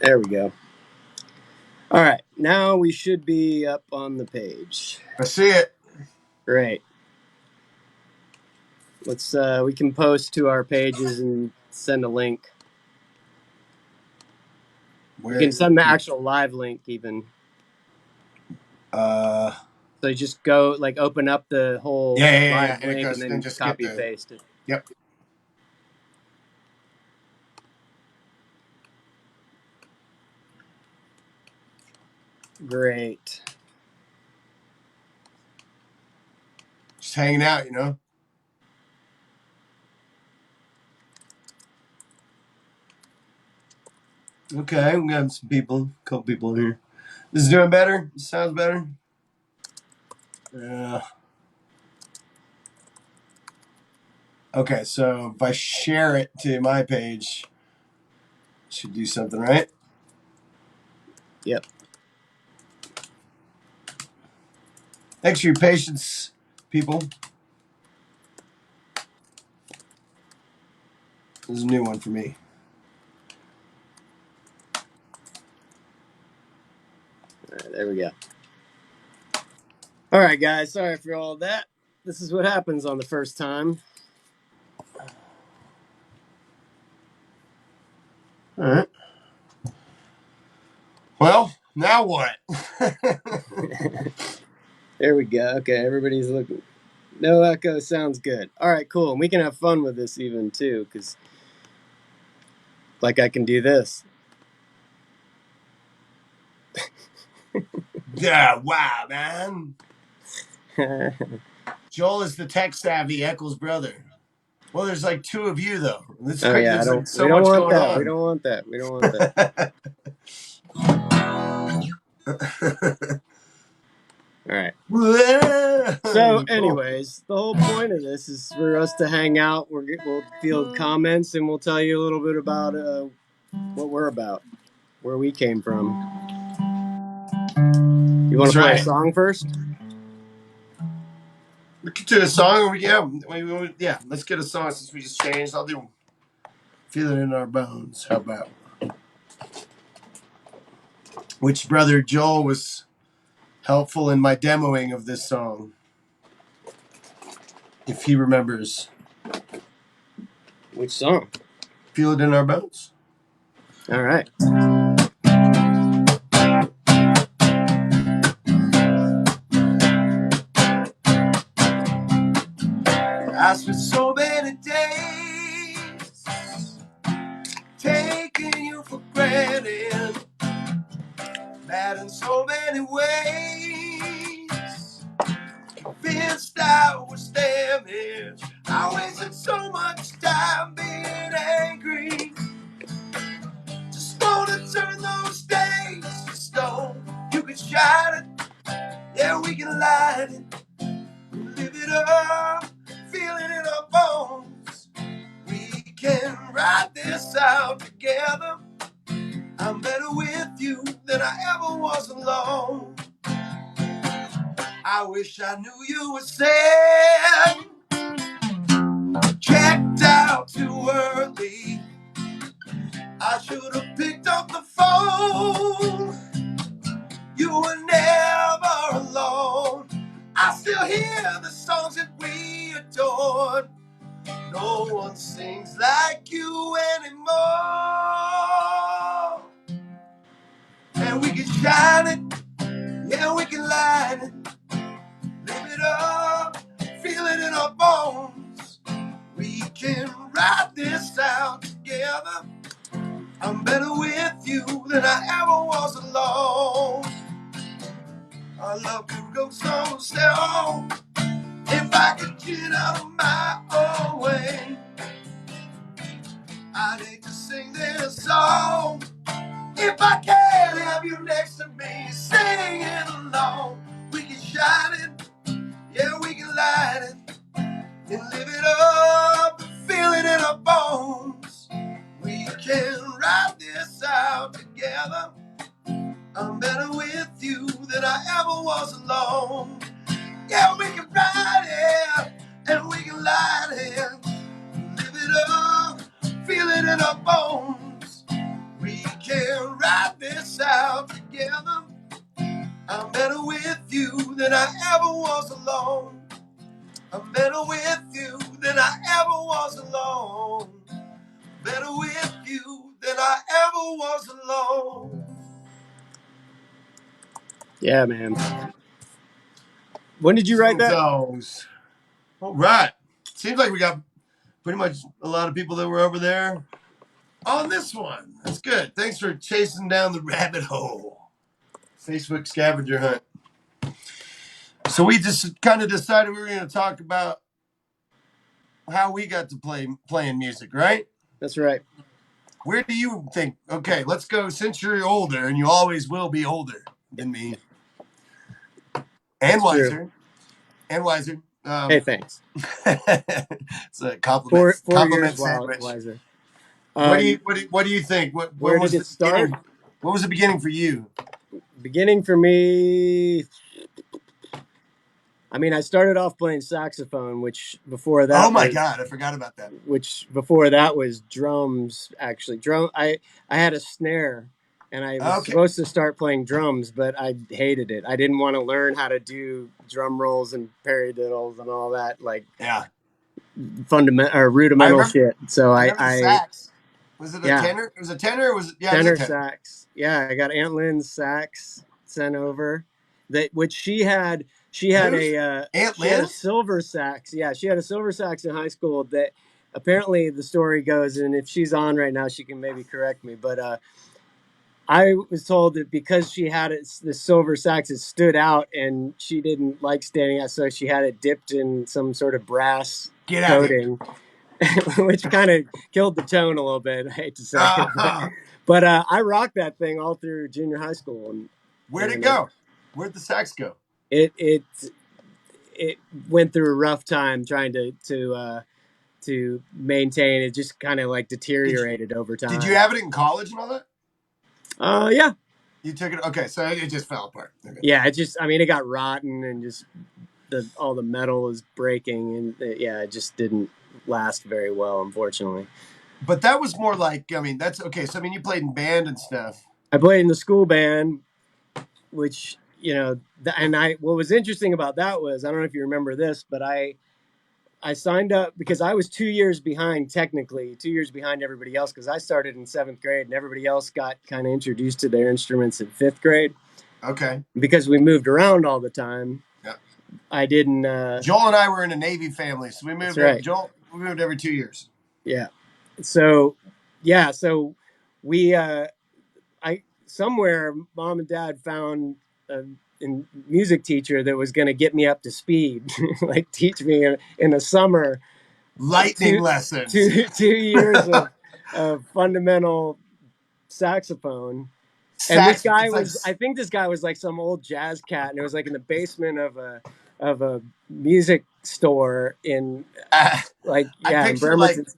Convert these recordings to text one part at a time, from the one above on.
There we go. All right, now we should be up on the page. I see it. Great. Let's. We can post to our pages and send a link. We can send the actual live link even. So just go open up the whole live link and then just copy paste it. Yep. Great. Just hanging out, you know. Okay, we got some people, a couple people here. This is doing better. This sounds better. Yeah. Okay, so if I share it to my page, should do something, right? Yep. Thanks for your patience, people. This is a new one for me. All right, there we go. All right, guys. Sorry for all that. This is what happens on the first time. All right. Well, now what? There we go. Okay, everybody's looking. No echo sounds good. All right, cool. And we can have fun with this even too, because I can do this. Yeah, wow, man. Joel is the tech savvy Eckels brother. Well, there's like two of you though. This oh yeah, there's we don't want that. We don't want that. We don't want that. All right. So, anyways, the whole point of this is for us to hang out. We'll field comments and we'll tell you a little bit about what we're about, where we came from. You want to play a song first? We could do a song. Yeah, let's get a song since we just changed. I'll do Feel It in Our Bones. How about? Which brother Joel was helpful in my demoing of this song, if he remembers. Which song? Feel It in Our Bones. All right. I spent so many days taking you for granted, mad in so many ways, convinced I was damaged. I wasted so much time being angry. Just wanna turn those days to stone. You can shine it, yeah, we can light it, live it up, feel it in our bones. We can ride this out together. I'm better with you than I ever was alone. I wish I knew you were sad, checked out too early. I should have picked up the phone. You were never alone. I still hear the songs that we adored. No one sings like you anymore. And we can shine it, yeah, we can light it, live it up, feel it in our bones. We can ride this out together. I'm better with you than I ever was alone. Our love could go so slow if I could get out of my own way. I'd hate to sing this song if I can't have you next to me singing along. We can shine it, yeah, we can light it, and live it up, feel it in our bones. We can ride this out together. I'm better with you than I ever was alone. Yeah, we can ride it, and we can light it, live it up, feel it in our bones. We can ride I'm better with you than I ever was alone. Better with you than I ever was alone. Yeah, man. When did you write Sing that? songs. All right. Seems like we got pretty much a lot of people that were over there on this one. That's good. Thanks for chasing down the rabbit hole. Facebook scavenger hunt. So we just kind of decided we were going to talk about how we got to playing music, right? That's right. Where do you think? Okay, let's go. Since you're older, and you always will be older than me, and That's true. wiser, and wiser. Hey, thanks. It's a Four years compliment sandwich. wiser. What do you think? When Where did was the it start? beginning? What was the beginning for you? Beginning for me. I mean, I started off playing saxophone, Oh my God, I forgot about that. which before that was drums. Actually, I had a snare, and I was Okay, supposed to start playing drums, but I hated it. I didn't want to learn how to do drum rolls and paradiddles and all that like yeah, fundamental or I rudimental remember. shit. So I remember the sax. Was it a yeah, tenor? It was a tenor. Or was it? Yeah, it was a tenor tenor. sax. Yeah, I got Aunt Lynn's sax sent over. That which she had Who's Aunt she had a Lynn? silver sax. Yeah, she had a silver sax in high school. That apparently the story goes, and if she's on right now, she can maybe correct me. But I was told that because she had the silver sax, it stood out, and she didn't like standing out, so she had it dipped in some sort of brass Get out of here. coating, which kind of killed the tone a little bit. I hate to say it, Uh-huh. but I rocked that thing all through junior high school, Where'd it and go? Where'd the sax go? it it it went through a rough time trying to maintain. It just kind of like Did you deteriorated over did you time. have it in college and all that? Yeah, You took it. Okay, so it just fell apart. Okay. yeah. It just, I mean, it got rotten and just all the metal was breaking, and yeah, it just didn't last very well, unfortunately. But that was more like, I mean, that's okay. So I mean, you played in band and stuff. I played in the school band, which and I what was interesting about that was, I don't know if you remember this, but I signed up because I was 2 years behind, technically 2 years behind everybody else, because I started in seventh grade and everybody else got kind of introduced to their instruments in fifth grade. Okay. Because we moved around all the time, Yeah. I didn't. Joel and I were in a Navy family, so we That's moved every right. Joel. We moved every 2 years. Yeah. So, yeah. So we, I somewhere, mom and dad found a music teacher that was going to get me up to speed, like teach me in a summer Lightning two lessons. two 2 years of fundamental saxophone. And this Sax. guy It's like was, I think this guy was like some old jazz cat, and it was like in the basement of a music store in like, I yeah, in picture like Bremerton.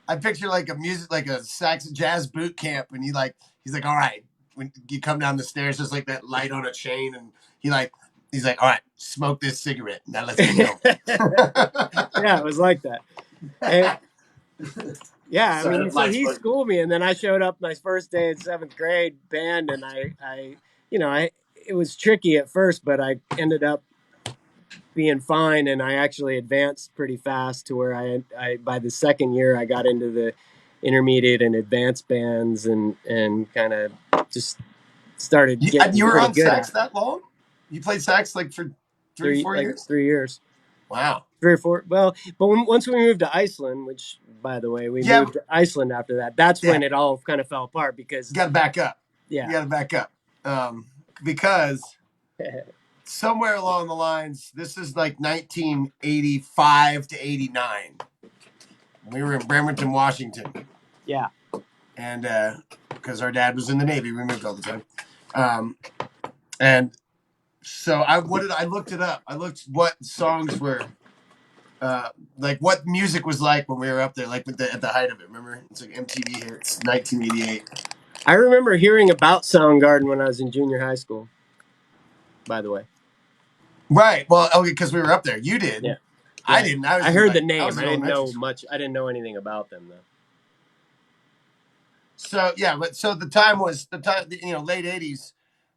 I picture like a music like a sax jazz boot camp, and he's like, all right, when you come down the stairs, there's like that light on a chain, and he's like, all right, smoke this cigarette. Now let's get going. Yeah, it was like that. And yeah, I Sorry, mean, that so light's he funny. schooled me, and then I showed up my first day in seventh grade band, and I it was tricky at first, but I ended up being fine, and I actually advanced pretty fast to where I by the second year I got into the intermediate and advanced bands, and kind of just started You getting were pretty on good sax at it. that long? You played sax like for three, Three four like years? 3 years, Wow. 3 or 4. Well, but once we moved to Iceland, which by the way we Yeah, moved to Iceland after that, that's yeah. when it all kind of fell apart You because got to back up. You yeah. got to back up because somewhere along the lines, this is like 1985 to 89. We were in Bremerton, Washington, Yeah. and because our dad was in the Navy, we moved all the time. And so I looked it up. I looked what songs were like what music was like when we were up there, like at the height of it. Remember, it's like MTV hits, 1988. I remember hearing about Soundgarden when I was in junior high school, by the way. Right. Well, okay, because we were up there. You Yeah. did. I Yeah. didn't. I was I in heard the like I name. was I in didn't elementary know school. much. I didn't know anything about them though. So yeah, but so the time was late 80s.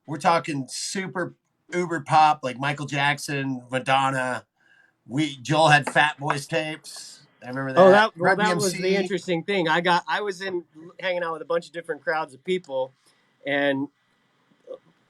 We're talking super uber pop like Michael Jackson, Madonna, Joel had Fat Boys tapes. I remember Oh, that. that well, Run that was the DMC, interesting thing. I was in hanging out with a bunch of different crowds of people, and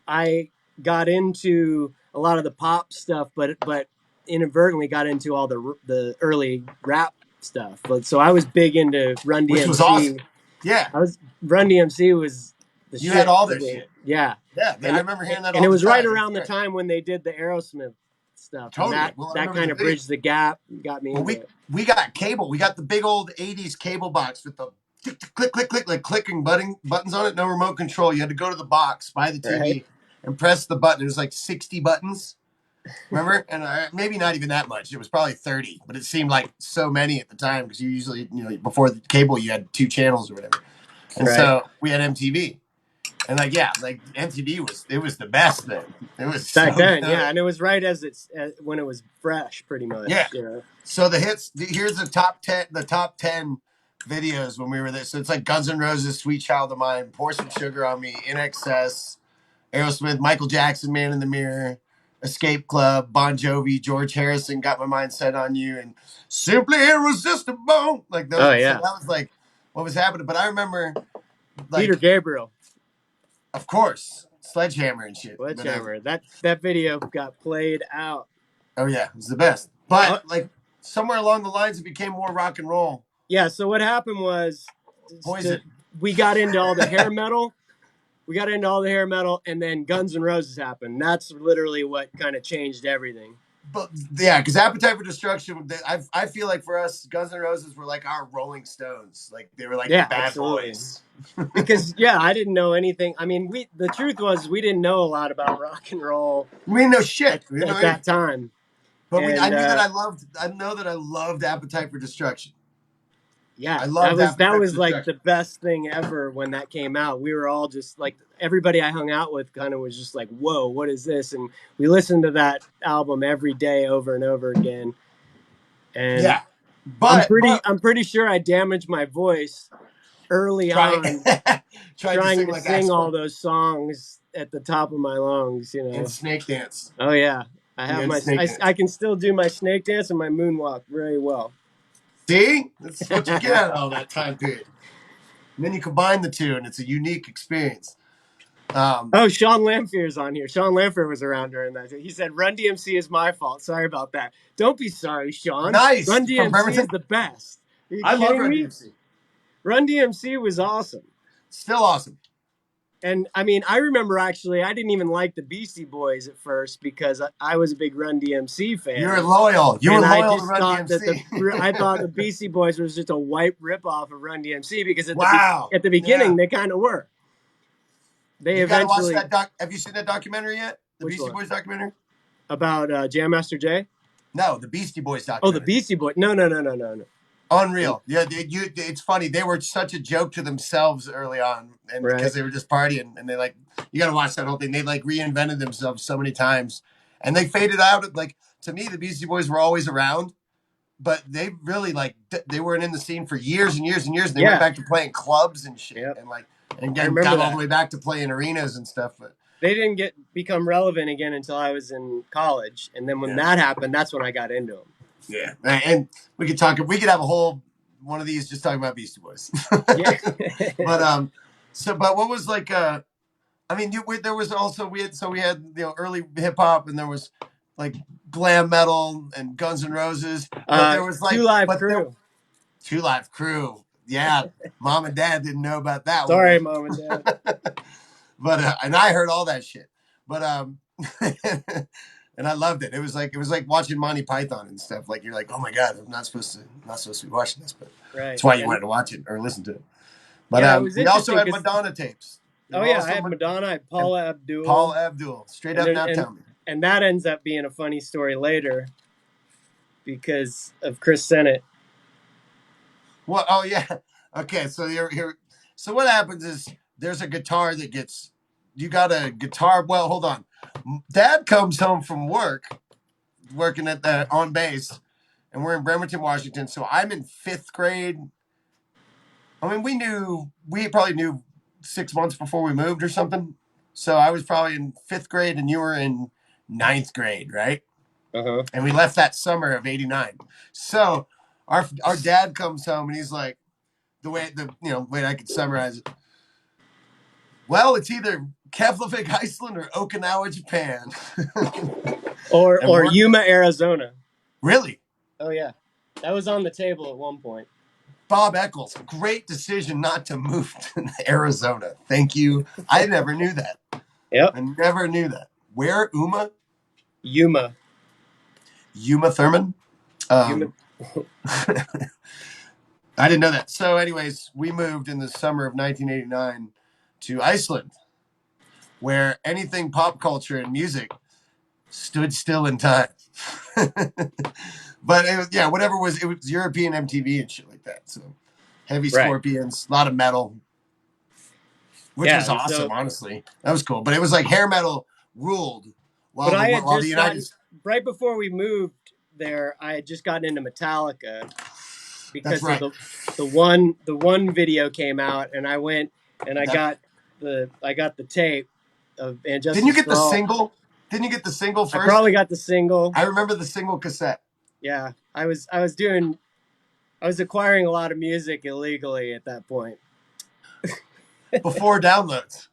I got into a lot of the pop stuff, but inadvertently got into all the early rap stuff. But so I was big into Run which was awesome. DMC. Yeah, I was Run DMC was the you had shit all for this me. shit. Yeah, Yeah, I and remember hearing that and all it the was right time. It was around the great. time when they did the Aerosmith stuff, and Totally. that Well, I that remember kind the of video. bridged the gap, got me Well, into we it. we got cable. We got the big old '80s cable box with the tick, tick, click, click, click, like clicking buttons on it. No remote control. You had to go to the box, buy the Right, TV, and press the button. It was like 60 buttons. Remember? And maybe not even that much. It was probably 30, but it seemed like so many at the time because you usually, before the cable, you had 2 channels or whatever. And right. so we had MTV. And like, yeah, like MTV was the best then. It was Back so then, yeah, good. and it was right as when it was fresh, pretty Yeah. much. You know. So the hits, here's the top 10 videos when we were there. So it's like Guns N' Roses, Sweet Child of Mine, Pour Some Sugar on Me, In Excess, Aerosmith, Michael Jackson, Man in the Mirror, Escape Club, Bon Jovi, George Harrison, Got My Mind Set on You, and Simply Irresistible. Like those. Oh So yeah, that was like what was happening. But I remember, Peter like, Gabriel, of course, Sledgehammer and shit. But Sledgehammer. That video got played out. oh yeah, it was the best. But Oh, like somewhere along the lines, it became more rock and roll. yeah. So what happened was, to, Poison. we got into all the hair metal. We got into all the hair metal, and then Guns N' Roses happened. That's literally what kind of changed everything. But yeah, because Appetite for Destruction, I feel like for us, Guns N' Roses were like our Rolling Stones. Like they were like the Yeah, bad absolutely. boys. Because yeah, I didn't know anything. I mean, we the truth was we didn't know a lot about rock and roll We didn't know shit. We didn't know at anything. that time. But I And knew that I loved. I know that I loved Appetite for Destruction. yeah, I that loved was that Appetite for was like Destruction. the best thing ever when that came out. We were all just like everybody I hung out with kind of was just like, "Whoa, what is this?" And we listened to that album every day over and over again. And Yeah, but I'm pretty sure I damaged my voice early trying on trying to trying sing to like sing all Axl those songs at the top of my lungs, you and know. Snake Dance. Oh yeah. You and Snake I Dance. can still do my snake dance and my moonwalk very well. See, that's what you get out of all that time period. And then you combine the two, and it's a unique experience. Um, Oh, Sean Lamphere's on here. Sean Lamphere was around during that. He said, Run DMC is my fault. Sorry about that. Don't be sorry, Sean. nice Run from DMC Bremerton. is the best. Are you I love kidding Run me? DMC. Run DMC was awesome. Still awesome. And I mean, I remember actually, I didn't even like the Beastie Boys at first because I was a big Run DMC You're fan. loyal. You were And I loyal to just Run thought that DMC. I thought the Beastie Boys was just a white ripoff of Run DMC because Wow. at the Yeah. beginning they kind of were. They You got to watch eventually that doc. Have you seen that documentary yet? The which Beastie one? Boys documentary? About Jam Master Jay? No, the Beastie Boys Oh, the documentary. Beastie Boy. No, no, no, no, no, no. Unreal. Yeah, it's funny. They were such a joke to themselves early on, and Right. because they were just partying, and they like you got to watch that whole thing. They like reinvented themselves so many times, and they faded out. Like to me, the Beastie Boys were always around, but they really like they weren't in the scene for years and years and years. And they went Yeah. back to playing clubs and shit, Yep. and like and I again remember got all the that. way back to playing arenas and stuff. But They didn't become relevant again until I was in college, and then when yeah, that happened, that's when I got into them. yeah, and we could talk. We could have a whole one of these just talking about Beastie Boys. Yeah. But but what was like I mean, there was also we had early hip hop, and there was like glam metal and Guns N' Roses, but there was Two like Live but there Crew. Two Live Crew. Yeah, mom and dad didn't know about that Sorry, one. mom and dad. But and I heard all that shit. But and I loved it. It was like watching Monty Python and stuff. Like you're like, oh my god, I'm not supposed to be watching this, but Right. that's why you And wanted to watch it or listen to it. But yeah, it was we also interesting had because Madonna tapes. There oh were yeah, I also had Madonna, I had and Paula Paul Abdul, Abdul. Straight and up there now, tell me. and that ends up being a funny story later because of Chris Sennett. What? Oh yeah. Okay, so you're here. So what happens is there's a guitar that gets. You got a guitar. Well, hold on. Dad comes home from work, working at the on base, and we're in Bremerton, Washington. So I'm in 5th grade. I mean, we probably knew 6 months before we moved or something. So I was probably in 5th grade, and you were in 9th grade, right? Uh-huh. And we left that summer of '89. So our dad comes home and he's like, way I could summarize it. Well, it's either Keflavik, Iceland, or Okinawa, Japan. And Or we're Yuma, Arizona. really Oh yeah, that was on the table at one point. Bob Eckels. Great decision not to move to Arizona. Thank you. I never knew that. Yep. I never knew that. Where Uma? Yuma. Uma Thurman. Yuma. I didn't know that. So, anyways, we moved in the summer of 1989 to Iceland, where anything pop culture and music stood still in time. But it was, yeah, whatever it was European MTV and shit like that. So, Heavy Right. Scorpions, a lot of metal, which Yeah. was And awesome. so, Honestly, that was cool. But it was like hair metal ruled, but I had while the just United. gotten right before we moved there. I had just gotten into Metallica That's because of right. the one video came out, and I went and That, I got the tape of And didn't you Justice get for the All. single? Didn't you get the single I first? probably got the single. I remember the single cassette. Yeah, I was acquiring a lot of music illegally at that point. Before downloads.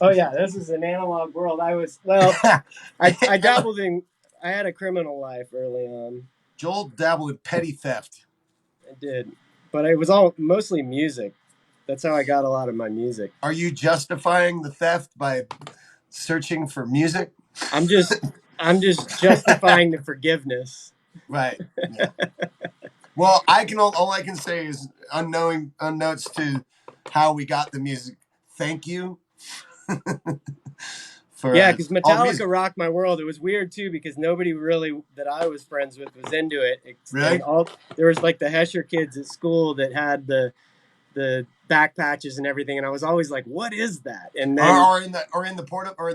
Oh yeah, this is an analog world. I dabbled in. I had a criminal life early on. Joel dabbled in petty theft. I did, but it was all mostly music. That's how I got a lot of my music. Are you justifying the theft by searching for music? I'm just I'm just justifying the forgiveness. Right. Yeah. Well, all I can say is unknowns to how we got the music. Thank you for Yeah, because all the music. Metallica rocked my world. It was weird too because nobody really that I was friends with was into it, and Really? all there was like the Hesher kids at school that had the back patches and everything, and I was always like, "What is that?" And then Or in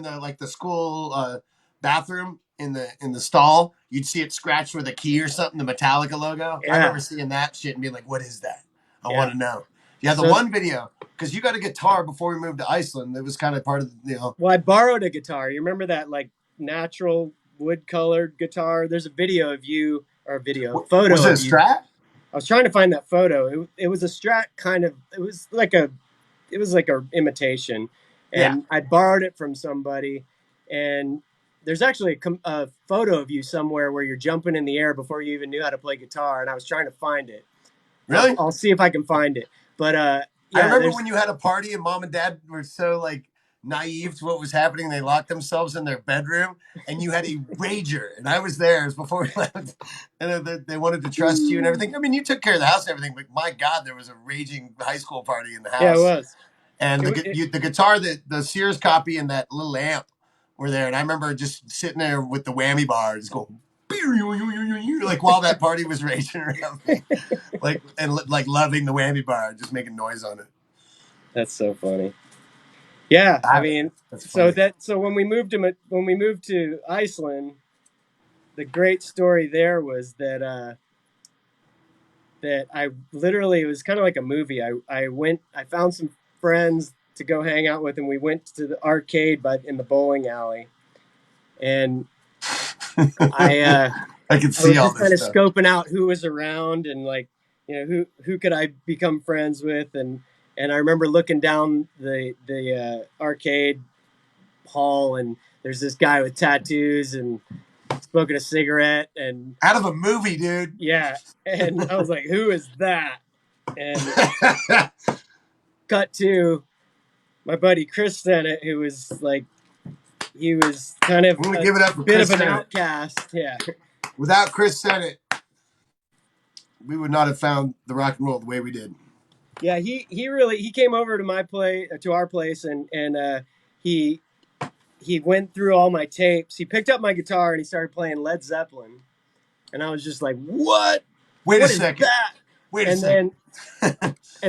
the like the school bathroom in the stall, you'd see it scratched with a key or something, the Metallica logo. I yeah, remember seeing that shit and being like, "What is that? I yeah. want to know." Yeah, the So one video because you got a guitar before we moved to Iceland. It was kind of part of well, I borrowed a guitar. You remember that like natural wood colored guitar? There's a video of you or a Was photo it a of you. Strat? I was trying to find that photo. It was a Strat kind of. It was like a imitation, Yeah, and I borrowed it from somebody. And there's actually a photo of you somewhere where you're jumping in the air before you even knew how to play guitar. And I was trying to find it. really. I'll see if I can find it. But I yeah, remember there's when you had a party and mom and dad were so like naive to what was happening. They locked themselves in their bedroom and you had a rager. And I was there. It was before we left. And they wanted to trust you and everything. I mean, you took care of the house and everything, but my God, there was a raging high school party in the yeah, it house. was. And It, the guitar, the Sears copy and that little amp were there. And I remember just sitting there with the whammy bar, just going, like while that party was raging around me, like loving the whammy bar, just making noise on it. that's so funny. Yeah, I mean, That's funny. so when we moved to Iceland, the great story there was that I literally it was kind of like a movie. I found some friends to go hang out with, and we went to the arcade in the bowling alley, and I uh, I can I was see all just this kind of stuff. scoping out who was around and like who could I become friends with, and I remember looking down the arcade hall, and there's this guy with tattoos and smoking a cigarette, and Out of a movie, dude. yeah, and I was like, who is that? And cut to my buddy Chris Sennett, who was like, he was kind of I'm gonna a give it up for bit Chris of an Sennett. outcast. Yeah. Without Chris Sennett, we would not have found the rock and roll the way we did. Yeah. He came over to our place and he, he went through all my tapes. He picked up my guitar and he started playing Led Zeppelin. And I was just like, what? Wait a What is second. that? Wait a And second.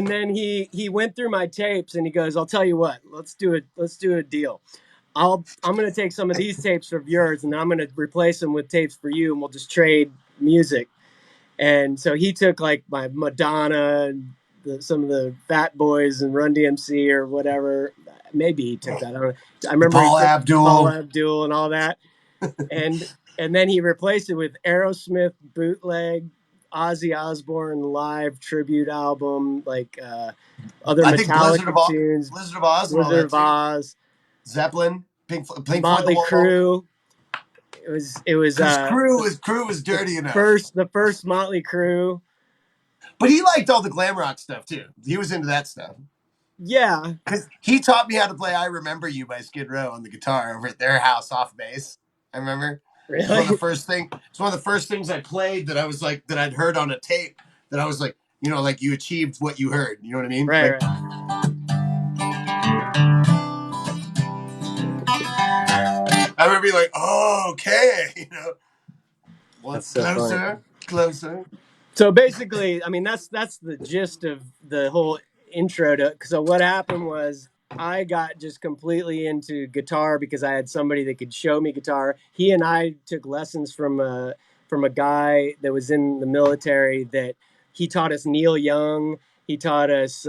then he went through my tapes and he goes, I'll tell you what, let's do a deal. I'm gonna take some of these tapes of yours and then I'm gonna replace them with tapes for you and we'll just trade music. And so he took like my Madonna and some of the Fat Boys and Run DMC or whatever. Maybe he took that. I don't know. I remember he Paul took Paul Abdul. Abdul and all that. And And then he replaced it with Aerosmith bootleg, Ozzy Osbourne live tribute album, like other I think Metallica tunes, Blizzard of Oz and all Wizard that of too. Oz, Zeppelin, Pink Floyd, The Motley Wall. Crue. It was Because Crew was dirty enough. the first Motley Crue. But he liked all the glam rock stuff too. He was into that stuff. Yeah, Because he taught me how to play "I Remember You" by Skid Row on the guitar over at their house off bass. I remember. It's one of the really. first thing. It's one of the first things I played that I was like that I'd heard on a tape that I was like, you know, like you achieved what you heard. You know what I mean? Right, Like right. I remember being like, oh, okay, you know, That's what so funny. closer. So basically, I mean, that's the gist of the whole intro to. So what happened was I got just completely into guitar because I had somebody that could show me guitar. He and I took lessons from a guy that was in the military that he taught us Neil Young. He taught us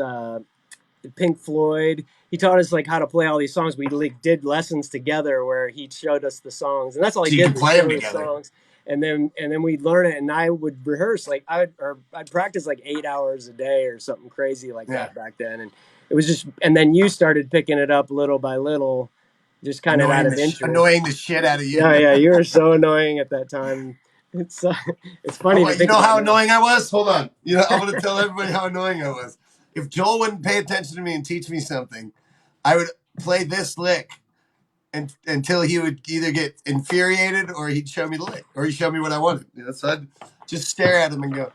Pink Floyd. He taught us like how to play all these songs. We like did lessons together where he showed us the songs, and that's all he So you did could was play them show us together. songs. And then we'd learn it, and I would rehearse like I'd practice like 8 hours a day or something crazy like Yeah, that back then. And it was just, and then you started picking it up little by little, just kind of out of interest. annoying the shit out of you. Yeah, yeah, you were so annoying at that time. It's it's funny to You think know about how now. annoying I was? Hold on. You know, I'm gonna tell everybody how annoying I was. If Joel wouldn't pay attention to me and teach me something, I would play this lick until he would either get infuriated or he'd show me the lick or he'd show me what I wanted. You know, so I'd just stare at him and go,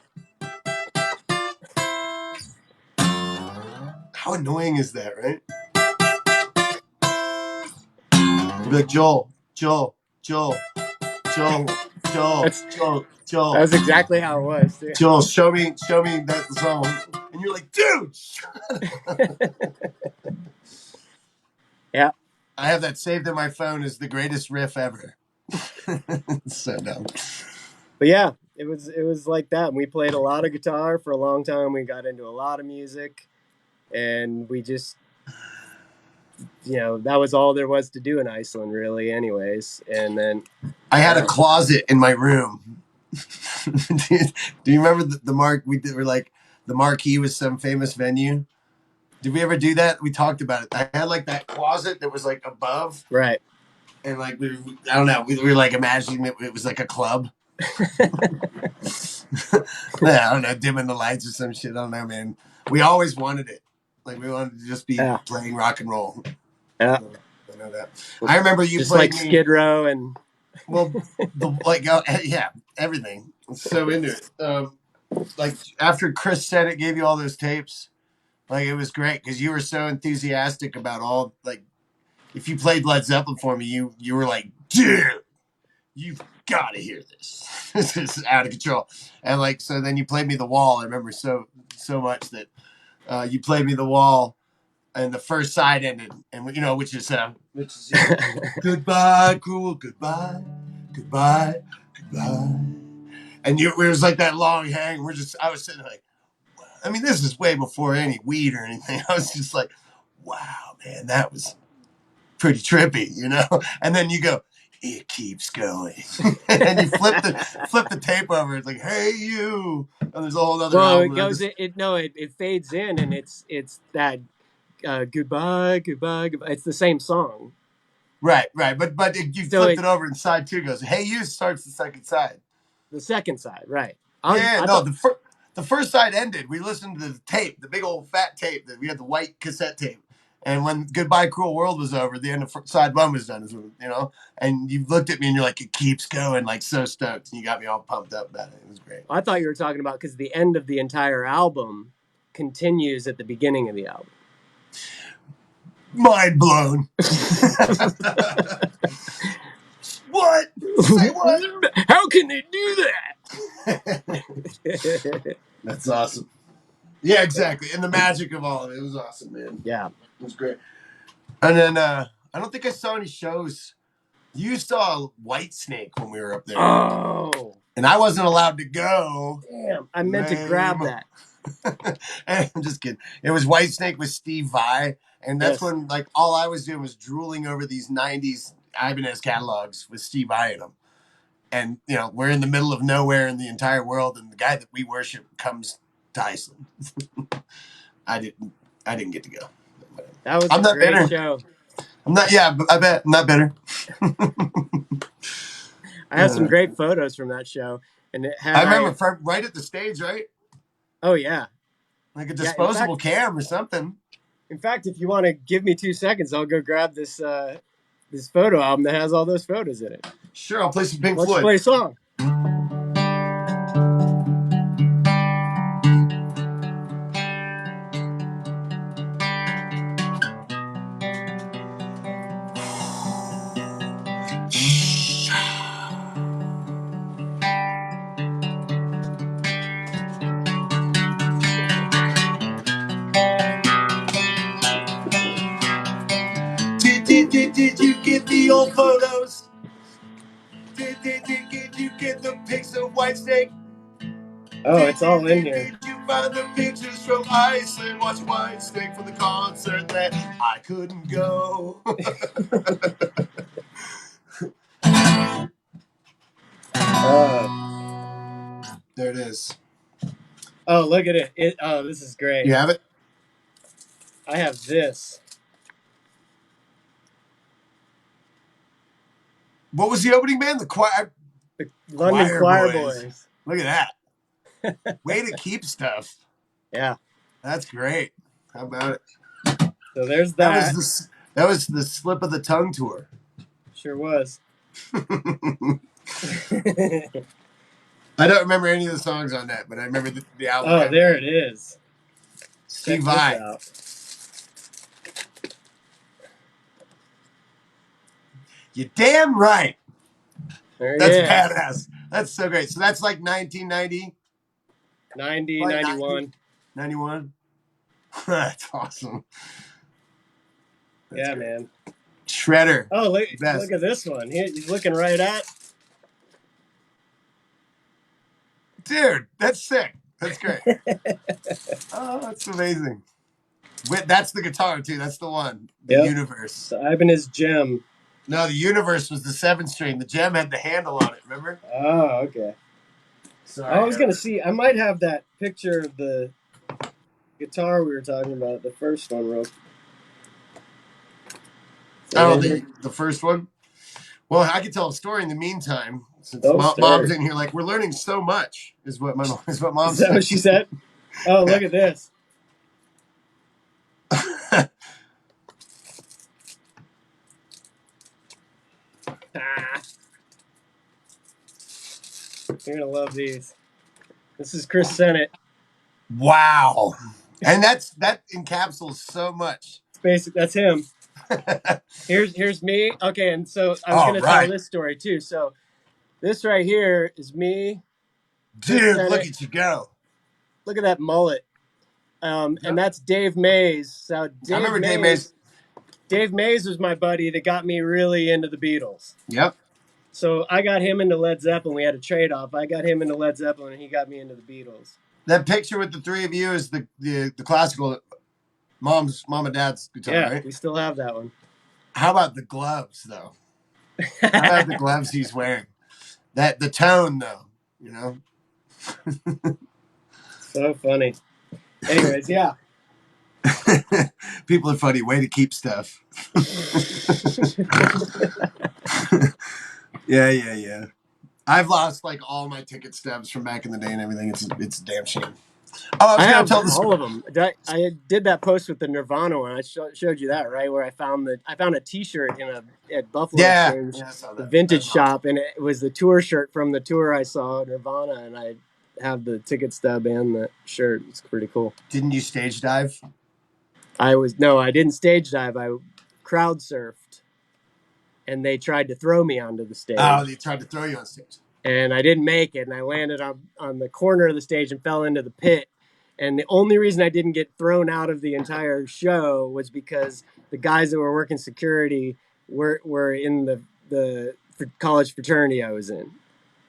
"How annoying is that, right?" He'd be like, Joel, Joel, Joel, That's Joel, that's exactly how it was too. Joel, show me that song, and you're like, dude. Yeah. I have that saved in my phone as the greatest riff ever. So dumb. But yeah, it was like that. And we played a lot of guitar for a long time. We got into a lot of music, and we just, that was all there was to do in Iceland, really. Anyways, and then I had a uh, closet in my room. Do you remember the mark we did? We're like the Marquee was some famous venue. Did we ever do that? We talked about it. I had like that closet that was like above, right. and like I don't know, we were like imagining it was like a club. Yeah, I don't know, dimming the lights or some shit. I don't know, man. We always wanted it. Like we wanted to just be Yeah, playing rock and roll. yeah. I know that. I remember you Just played like me. Skid Row and Well, yeah, everything. So into it. Like after Chris said it, gave you all those tapes. Like it was great because you were so enthusiastic about all. Like if you played Led Zeppelin for me, you were like, dude, you've got to hear this. This is out of control. And like so, then you played me The Wall. I remember so much that you played me The Wall, and the first side ended, and you know which is goodbye, cruel, goodbye, goodbye, goodbye. And it was like that long hang. I was sitting like, I mean, this is way before any weed or anything. I was just like, wow, man, that was pretty trippy, you know? And then you go, it keeps going. And you flip the tape over. It's like, hey, you. And there's a whole other well, it album. goes. It fades in, and it's that goodbye, goodbye, goodbye. It's the same song. Right. But you So flipped it over and side two goes, hey, you starts the second side. the second side, right? Yeah, I no, thought the first side ended. We listened to the tape, the big old fat tape that we had the white cassette tape. And when Goodbye Cruel World was over, the end of side one was done, you know. And you looked at me and you're like, it keeps going, like so stoked, and you got me all pumped up about it. It was great. I thought you were talking about because the end of the entire album continues at the beginning of the album. Mind blown. What? Say what? How can they do that? That's awesome. Yeah, exactly. And the magic of all of it. It was awesome, man. Yeah. It was great. And then I don't think I saw any shows. You saw White Snake when we were up there. Oh, And I wasn't allowed to go. damn. I meant to grab Lame. that. I'm just kidding. It was White Snake with Steve Vai. And that's Yes. when like all I was doing was drooling over these 90s Ibanez catalogs with Steve Vai in them. and we're in the middle of nowhere in the entire world, and the guy that we worship comes to Iceland. I didn't get to go. That was I'm a not great bitter. show. I'm not. Yeah, I bet I'm not bitter. I have some great photos from that show, and it I had remember right at the stage, right? Oh yeah, Like a yeah. disposable cam or something. In fact, if you want to give me 2 seconds, I'll go grab this this photo album that has all those photos in it. Sure, I'll play some Pink Why don't you Floyd. play a song? Did you get the old photos? Did you get the pics of Whitesnake? Oh, it's all in here. Did you find the pictures from Iceland? Watch Whitesnake for the concert that I couldn't go. There it is. Oh, look at it. Oh, this is great. You have it? I have this. What was the opening band? The choir. The London Choir Boys. Look at that. Way to keep stuff. Yeah. That's great. How about it? So there's that. That was the Slip of the Tongue tour. Sure was. I don't remember any of the songs on that, but I remember the album. Oh, there it is. Steve Check this Vai. out. You're damn right. There it That's is. badass. That's so great. So that's like 1990? 90, 91. 91? That's awesome. That's yeah, great. man. Shredder. Oh, look at this one. He's looking right at. Dude, that's sick. That's great. Oh, that's amazing. That's the guitar, too. That's the one. The Universe. So Ibanez Gem. No, the Universe was the 7-string. The Gem had the handle on it, remember? Oh, okay. Sorry. I was going to see. I might have that picture of the guitar we were talking about, the first one, real. Oh, the first one? Well, I could tell a story in the meantime. Since mom's in here, like, we're learning so much, is what mom said. Is that what she said? Oh, look at this. You're going to love these. This is Chris Sennett. Wow. And that encapsulates so much. It's basic. That's him. Here's me. Okay, and so I was going to tell this story too. So this right here is me. Dude, look at you go. Look at that mullet. And that's Dave Mays. So I remember Dave Mays. Dave Mays was my buddy that got me really into the Beatles. Yep. So I got him into Led Zeppelin. We had a trade-off. I got him into Led Zeppelin, and he got me into the Beatles. That picture with the three of you is the classical mom and dad's guitar, right? Yeah, we still have that one. How about the gloves, though? How about the gloves he's wearing? The tone, though, you know? So funny. Anyways, yeah. People are funny. Way to keep stuff. Yeah. I've lost like all my ticket stubs from back in the day and everything. It's a damn shame. Oh, I was going to tell all of them. I did that post with the Nirvana one. I showed you that, right? Where I found a T-shirt at Buffalo Exchange, the vintage shop, and it was the tour shirt from the tour I saw Nirvana, and I have the ticket stub and the shirt. It's pretty cool. Didn't you stage dive? I didn't stage dive. I crowd surfed, and they tried to throw me onto the stage. Oh, they tried to throw you on stage. And I didn't make it, and I landed on the corner of the stage and fell into the pit. And the only reason I didn't get thrown out of the entire show was because the guys that were working security were in the college fraternity I was in.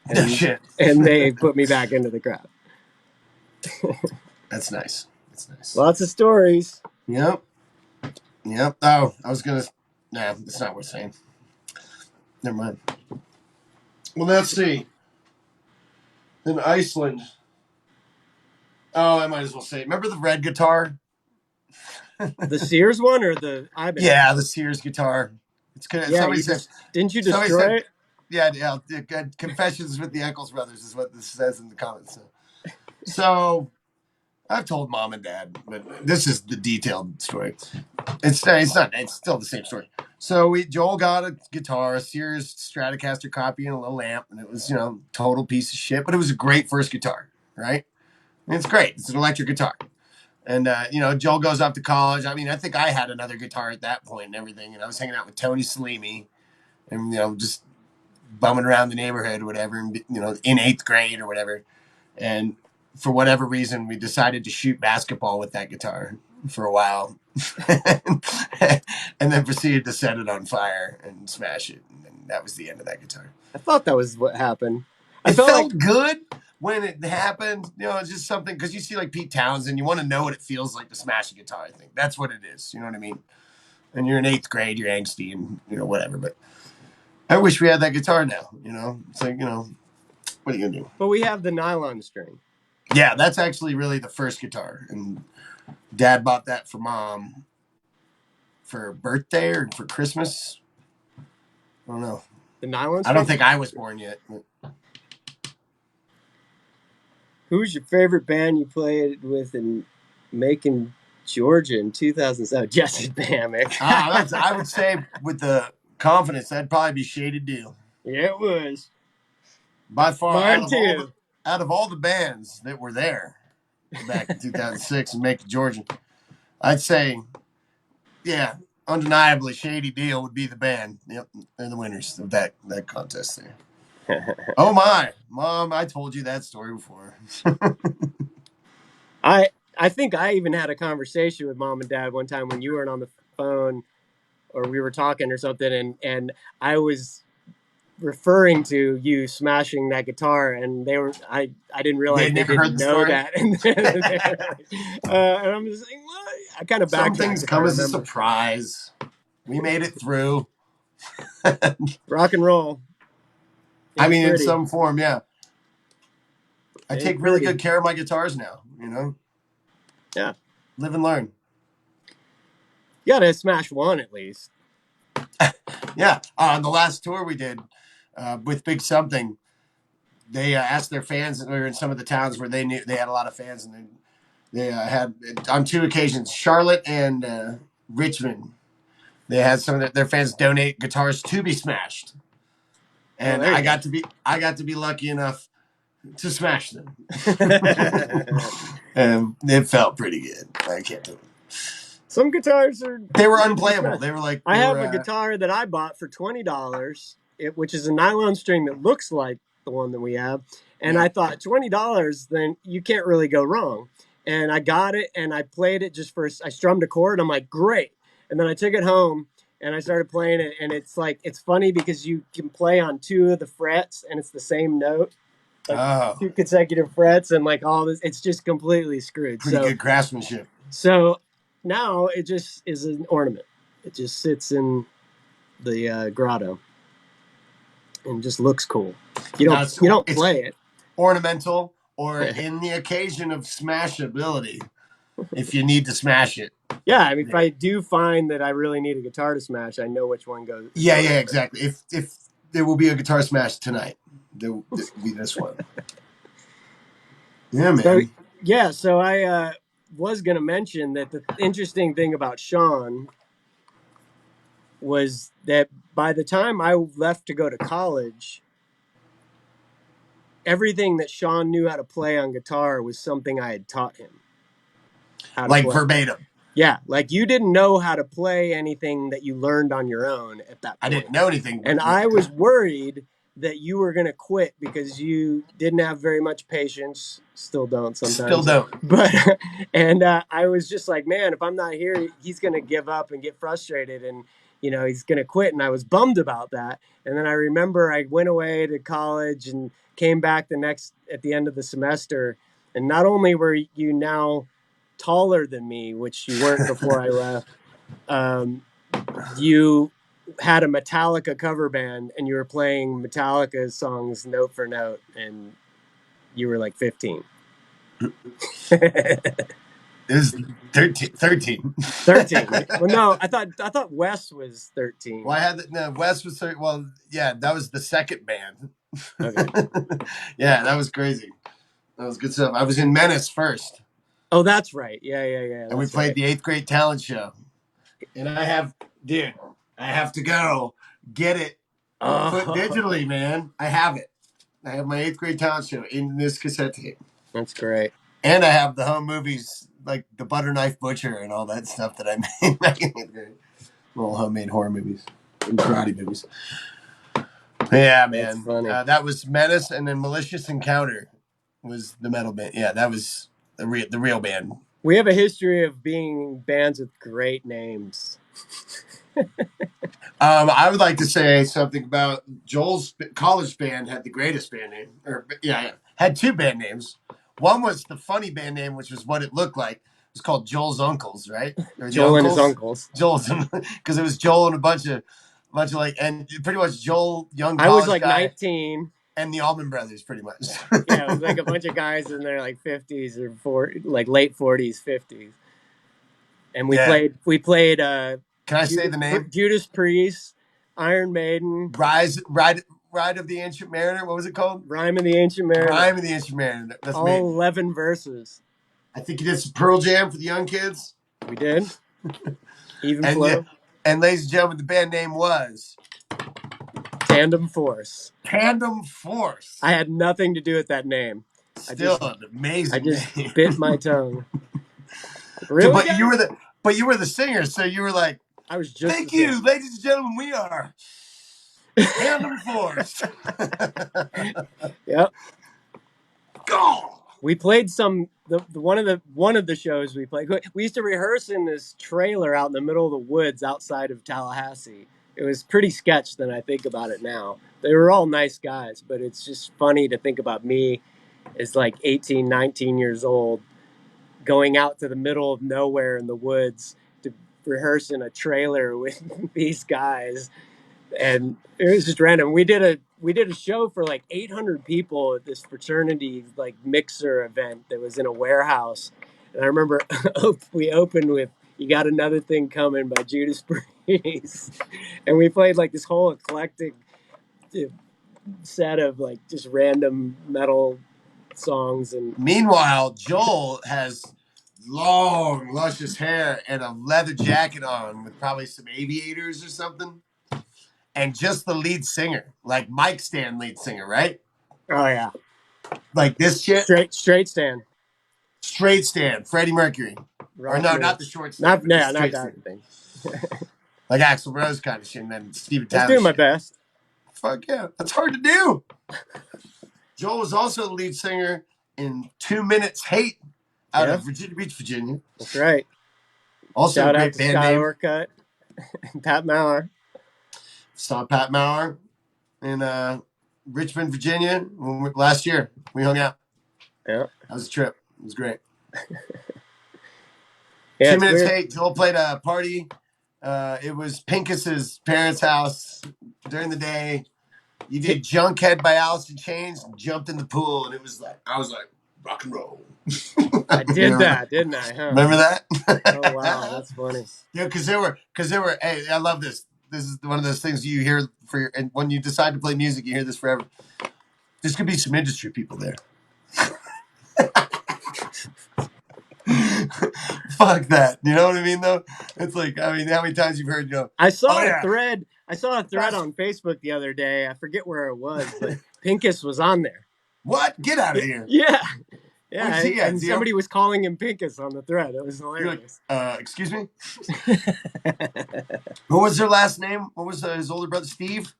And, no shit. And they put me back into the crowd. That's nice. That's nice. Lots of stories. Yep. Oh, I was gonna. Nah, it's not worth saying. Never mind. Well, let's see. In Iceland. Oh, I might as well say. Remember the red guitar? The Sears one or the Ibanez? Yeah, the Sears guitar. It's good. Yeah, Somebody said. didn't you Somebody destroy said. it? Yeah, yeah. Confessions with the Eckels Brothers is what this says in the comments. So I've told mom and dad, but this is the detailed story. It's not. It's still the same story. So Joel got a guitar, a Sears Stratocaster copy, and a little amp, and it was total piece of shit, but it was a great first guitar, right? And it's great. It's an electric guitar. And Joel goes off to college. I mean, I think I had another guitar at that point and everything. And I was hanging out with Tony Salimi, and just bumming around the neighborhood or whatever. And in 8th grade or whatever. And for whatever reason, we decided to shoot basketball with that guitar for a while, and then proceeded to set it on fire and smash it. And that was the end of that guitar. I thought that was what happened. I It felt felt like good when it happened. It's just something because you see like Pete Townsend, you want to know what it feels like to smash a guitar. I think that's what it is. You know what I mean? And you're in 8th grade, you're angsty and whatever. But I wish we had that guitar now. It's like what are you gonna do? but we have the nylon string. Yeah, that's actually really the first guitar, and Dad bought that for Mom for her birthday or for Christmas. I don't know. The nylon I string? don't think I was born yet. Who's your favorite band you played with in Macon, Georgia in 2007? Jesse Bamick. I would say with the confidence, that'd probably be Shaded Deal. Yeah, it was. By far, Mine too. out of all the bands that were there back in 2006 in Macon, Georgia, I'd say, yeah, undeniably Shady Deal would be the band. Yep, they're the winners of that contest there. Oh my, Mom, I told you that story before. I think I even had a conversation with Mom and Dad one time when you weren't on the phone or we were talking or something, and I was referring to you smashing that guitar, and I didn't realize They'd they never heard didn't the know story. that, and I'm just like, what? I kind of Some backtracked things if I come as a remember. surprise. We made it through. Rock and roll. I mean, in Pretty. some form, yeah. I take really Pretty. good care of my guitars now, Yeah. Live and learn. You gotta smash one at least. Yeah. On the last tour we did with Big Something, they asked their fans, we were in some of the towns where they knew they had a lot of fans, and they had, on 2 occasions, Charlotte and Richmond, they had some of their fans donate guitars to be smashed. And I got to be lucky enough to smash them. And it felt pretty good. I can't do it. Some guitars they were unplayable. They were like I have a guitar that I bought for $20, which is a nylon string that looks like the one that we have. And I thought $20, then you can't really go wrong. And I got it and I played it I strummed a chord. I'm like, great. And then I took it home and I started playing it. And it's funny because you can play on 2 of the frets and it's the same note. Like 2 consecutive frets and like all this, it's just completely screwed. Pretty good craftsmanship. So now it just is an ornament. It just sits in the grotto and just looks cool. You don't play it. Ornamental or in the occasion of smashability, if you need to smash it. Yeah, I mean, if I do find that I really need a guitar to smash, I know which one goes. Yeah, exactly. If there will be a guitar smash tonight, there will be this one. Yeah, man. So I was going to mention that the interesting thing about Shawn was that by the time I left to go to college, everything that Shawn knew how to play on guitar was something I had taught him. Like play. Verbatim. Yeah, like you didn't know how to play anything that you learned on your own at that point. I didn't know anything. And I was worried that you were going to quit because you didn't have very much patience. Still don't sometimes. Still don't. But, and I was just like, man, if I'm not here, he's going to give up and get frustrated and, he's going to quit. And I was bummed about that. And then I remember I went away to college and came back at the end of the semester. And not only were you now taller than me, which you weren't before I left, you had a Metallica cover band and you were playing Metallica songs note for note, and you were like 15. It was 13. 13. 13. Well, no, I thought Wes was 13. Well, I had no, Wes was well, yeah, that was the second band. Okay. Yeah, that was crazy. That was good stuff. I was in Menace first, Oh, that's right. Yeah. and we That's played right. the eighth grade talent show. And dude, I have to go get it put Oh, digitally, man. I have it. I have my eighth grade talent show in this cassette tape, that's great. and I have the home movies like the Butter Knife Butcher and all that stuff that I made back in eighth grade. Little homemade horror movies and karate movies. Yeah, That's man. funny. That was Menace, and then Malicious Encounter was the metal band. Yeah, that was the real band. We have a history of being bands with great names. I would like to say something about Joel's college band had the greatest band name, or yeah, had two band names. One was the funny band name, which was what it looked like. It was called Joel's Uncles, right? Or the Joel and his Uncles. uncles. Joel's, because it was Joel and a bunch of like, and pretty much Joel, young I was college like guy, 19. and the Allman Brothers, pretty much. Yeah, it was like a bunch of guys in their like 50s or like late 40s, 50s. And we Yeah. played Can I say the name? Judas Priest, Iron Maiden, Ride of the Ancient Mariner. What was it called? Rhyme of the Ancient Mariner. Rhyme of the Ancient Mariner. That's me. All 11 verses. I think you did some Pearl Jam for the young kids. We did. Even And yeah, flow. and ladies and gentlemen, the band name was Tandem Force. Tandem Force. I had nothing to do with that name. Still an I amazing just name. bit my tongue. Really, but guys? you were the singer, so you were like, I was just the "Thank singer. you, ladies and gentlemen, we are Tandem Force." Yep. Go. We played one of the shows we played. We used to rehearse in this trailer out in the middle of the woods outside of Tallahassee. It was pretty sketch then I think about it now. They were all nice guys, but it's just funny to think about me as like 18, 19 years old going out to the middle of nowhere in the woods to rehearse in a trailer with these guys, and it was just random. We did a show for like 800 people at this fraternity like mixer event that was in a warehouse, and I remember we opened with "You Got Another Thing Coming" by Judas Priest, and we played like this whole eclectic set of like just random metal songs. And Meanwhile, Joel has long, luscious hair and a leather jacket on with probably some aviators or something. And just the lead singer, like Mike Stan lead singer, right? oh yeah, Like this shit, straight stand. straight stand, Freddie Mercury. Or Rock no, me. not the short stand, but the Not straight that stand. thing. Like Axl Rose kind of shit, and then Steven I was Tyler doing my shit. best. Fuck yeah, that's hard to do. Joel was also the lead singer in 2 Minutes Hate out Yeah, of Virginia Beach, Virginia. that's right. Also a Shout out great to band Scott name. Orcutt and Pat Maurer. Saw Pat Maurer in Richmond, Virginia last year. We hung out. Yeah, That was a trip. It was great. yeah, 2 it's Minutes weird. Hate. Joel played a party. It was Pincus's parents' house during the day. You did Junkhead by Alice in Chains and jumped in the pool, and it was like I was like rock and roll. I did that, didn't I? Huh? Remember that? Oh wow, that's funny. Yeah, because there were. Hey, I love this. This is one of those things you hear and when you decide to play music, you hear this forever. There's gonna be some industry people there. Fuck that. You know what I mean? Though it's like I mean, how many times you've heard I oh saw a yeah, thread. I saw a thread that's on Facebook the other day. I forget where it was, but Pincus was on there. what? Get out of here. Yeah, Where's yeah, he at? and Is he over? somebody was calling him Pincus on the thread. It was You're like, hilarious. excuse me. What was their last name? What was his older brother? Steve.